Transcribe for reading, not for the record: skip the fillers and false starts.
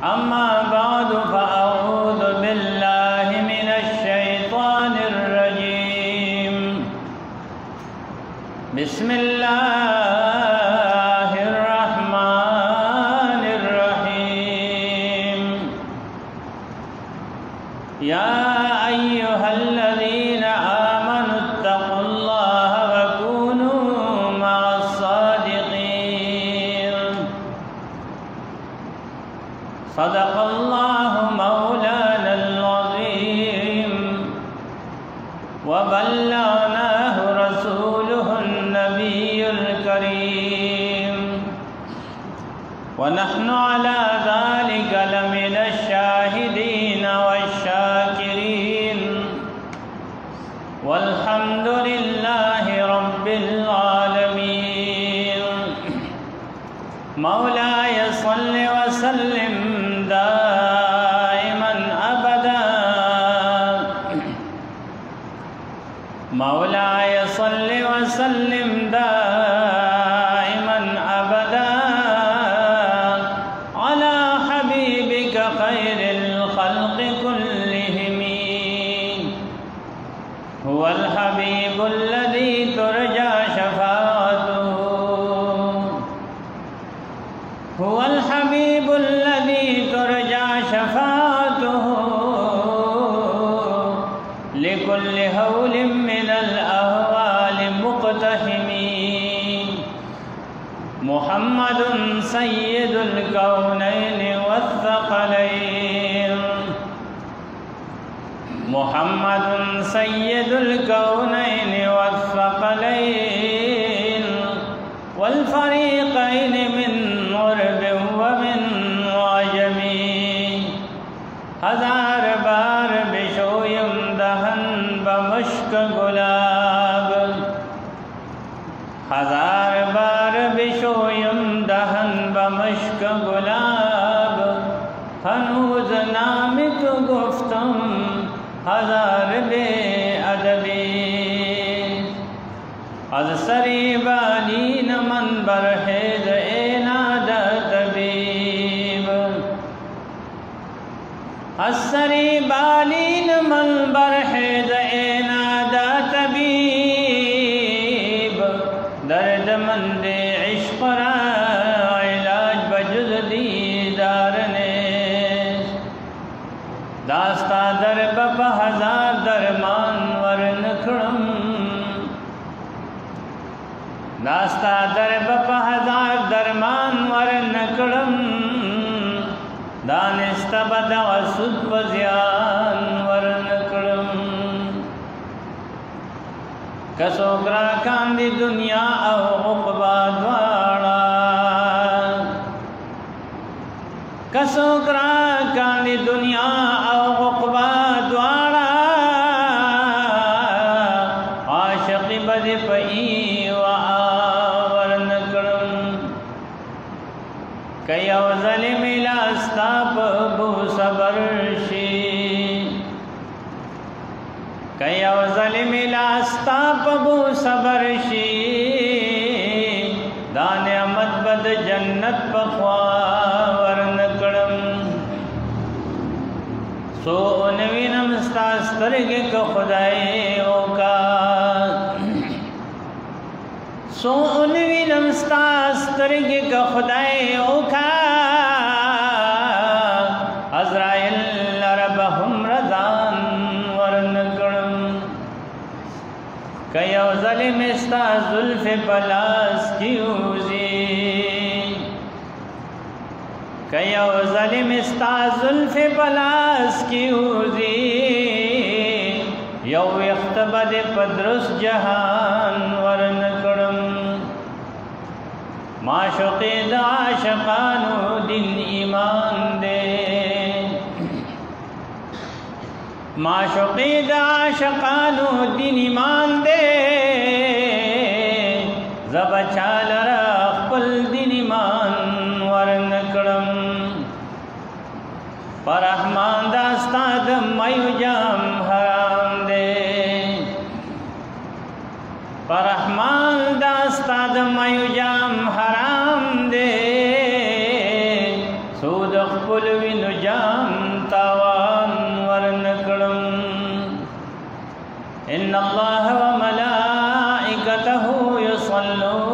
أما بعد فأعوذ بالله من الشيطان الرجيم. بسم الله الرحمن الرحيم. يا أيها الذين آمنوا اتقوا الله وكونوا مع الصادقين. صدق الله مولانا العظيم وبلغناه رسوله النبي الكريم ونحن على ذلك لمن الشاهدين والشاكرين والحمد لله رب العالمين. مولاي صل وسلم دائما أبدا. مولاي صل وسلم دائما أبدا على حبيبك خير الخلق كلهم. هو الحبيب الذي ترجى شفاعته. هو الحبيب الذي ترجى شفاعته لكل هول من الأهوال مقتحم. محمد سيد الكونين والثقلين. محمد سيد الكونين والثقلين والفريقين من عرب ومن عجم. ہزار بار بشویم دہن بمشک گلاب. ہزار بار بشویم دہن بمشک گلاب. ہنوز نام تو گفتم ہزار بے ادبی. از سری بالین من برہز ایناد طبیب. از سری بالین من برہز ایناد طبیب. درد مند عشق را علاج بجز دیدار نیست. داستا در بپ ہزار درمان ورن کھڑم. داستا در بپ ہزار درمان ورن کھڑم. دانست بدع سد وزیان ورن کھڑم. کسو گرا کاندی دنیا او عقبا دوارا. کسو گرا کاندی دنیا او عقبا دوارا. عاشق بد پئی و آورن کرم. کیو ظلم لاستاپ بو صبر شی. کیو ظلم لاستاپ بو صبر شی. دان امد بد جنت پخوا ورن کرم. سو انوینم ستاسترگ کا خدای اوکا. سو انوینم ستاسترگ کا خدای اوکا. عزرائیل ربهم رضان ورن کرم. کیو ظلم استا زلف پلاس کیوزی. کیو ظلم استا زلف پلاس کیوزی. یو اختبد پدرس جہان ورن کرم. معشوقی دا عاشقانو دن ایمان دے. معشوقی دا عاشقانو دن ایمان دے. زب چال را خپل دن ایمان ورن کرم. پر رحمان داستا دم میو جام حرام دے. پر رحمان داستا دم میو جام حرام دے. سود خپل وینو جام تاوان ورنکړم ان الله وملائکته یصلون